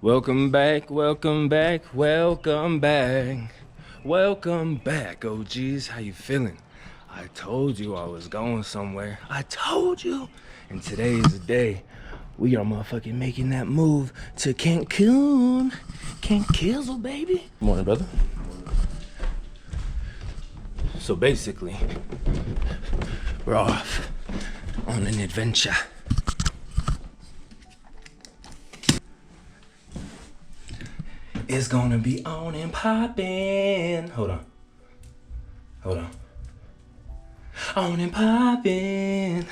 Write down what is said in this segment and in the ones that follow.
Welcome back, welcome back, welcome back. Welcome back, OGs. How you feeling? I told you I was going somewhere. I told you. And today is the day we are motherfucking making that move to Cancun. Cancun, baby. Morning, brother. So basically, we're off on an adventure. It's gonna be on and poppin'. Hold on. On and poppin'.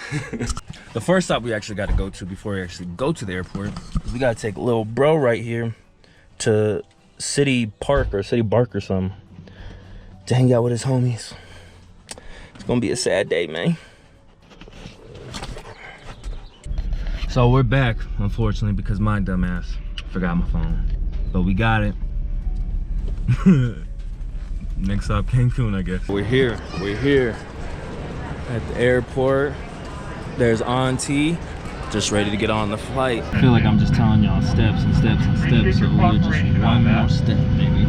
The first stop we actually got to go to before we actually go to the airport is we gotta take little bro right here to City Park or City Bark or something to hang out with his homies. It's gonna be a sad day, man. So we're back, unfortunately, because my dumbass forgot my phone. But we got it. Next stop, Cancun, I guess. We're here at the airport. There's Auntie, just ready to get on the flight. I feel like I'm just telling y'all steps and steps and steps, so we're just one more step, baby.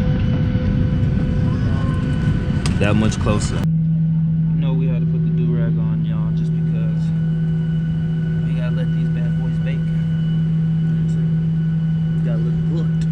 That much closer. You know we had to put the do-rag on, y'all, just because we gotta let these bad boys bake. You gotta look good.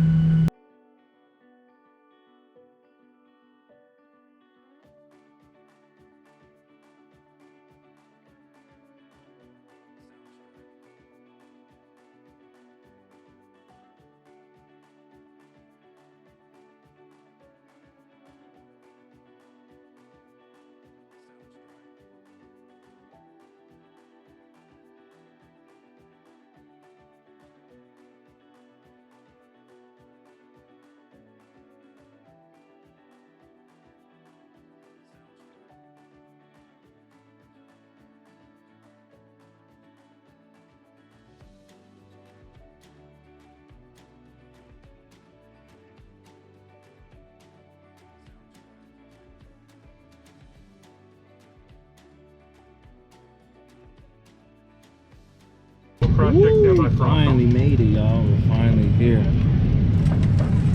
Ooh, finally made it, y'all. We're finally here.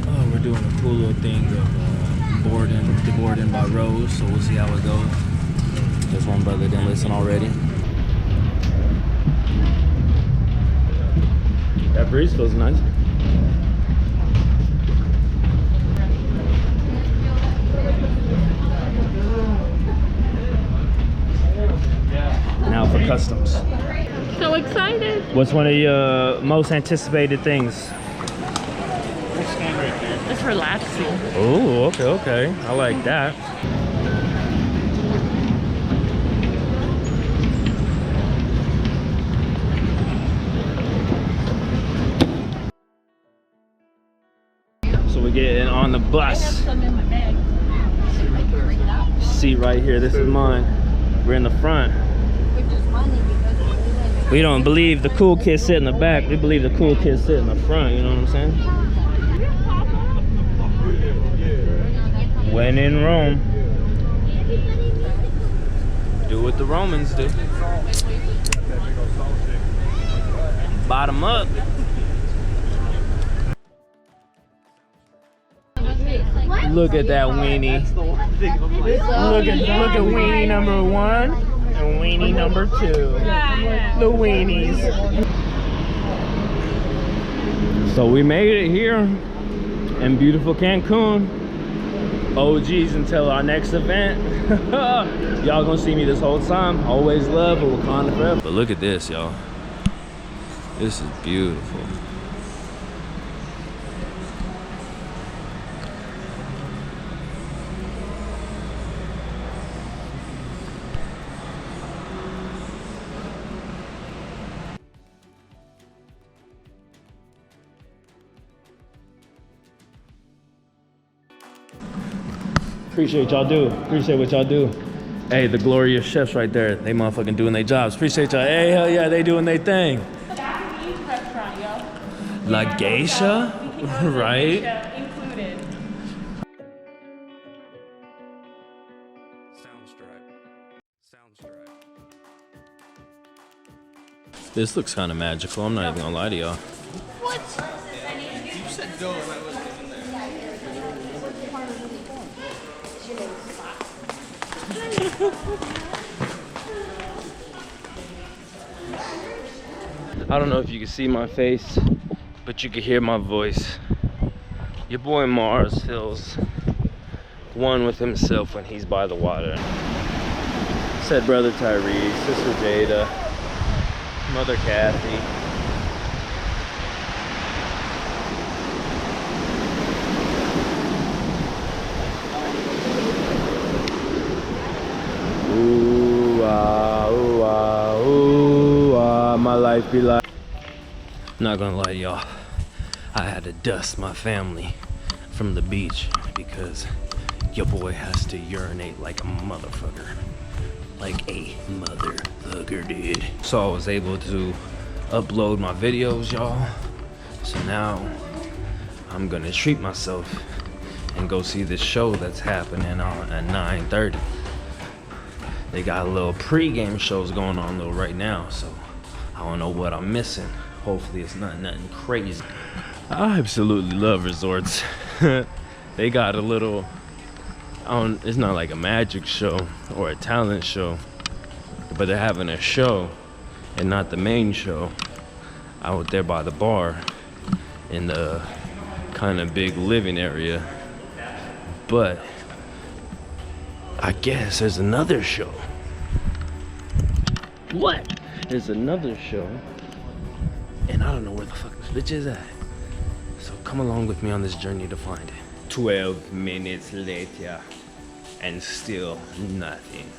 Oh, we're doing a cool little thing of boarding by Rose, so we'll see how it goes. There's one brother didn't listen already. That breeze feels nice. Now for customs. So excited. What's one of your most anticipated things? It's relaxing. Oh, okay. I like that. So we're getting on the bus. I have some in my bag. Seat right here. This is mine. We're in the front. We don't believe the cool kids sit in the back. We believe the cool kids sit in the front. You know what I'm saying? When in Rome, do what the Romans do. Bottom up. Look at that weenie. Look at weenie number 1 and weenie number 2. The weenies. So we made it here in beautiful Cancun. OGs until our next event. Y'all gonna see me this whole time. Always love Wakanda Forever. But look at this, y'all. This is beautiful. Appreciate y'all do. Appreciate what y'all do. Hey, the glorious chefs right there. They motherfucking doing their jobs. Appreciate y'all. Hey, hell yeah, they doing their thing. Japanese restaurant, yo. La Geisha? Right? Included. Soundstripe. This looks kind of magical. I'm not even gonna lie to y'all. What? said go and I wasn't even there. I don't know if you can see my face, but you can hear my voice. Your boy Mars feels one with himself when he's by the water. Said brother Tyrese, sister Jada, mother Kathy. Ooh ah, ooh ah, ooh ah, my life be like. Not gonna lie to y'all, I had to dust my family from the beach because your boy has to urinate like a motherfucker. Like a motherfucker did. So I was able to upload my videos, y'all. So now I'm gonna treat myself and go see this show that's happening on at 9:30. They got a little pre-game shows going on though right now, so I don't know what I'm missing. Hopefully it's not nothing crazy. I absolutely love resorts. They got a little, it's not like a magic show or a talent show, but they're having a show and not the main show out there by the bar in the kind of big living area. But I guess there's another show. What? There's another show, and I don't know where the fuck this bitch is at. So come along with me on this journey to find it. 12 minutes later, and still nothing.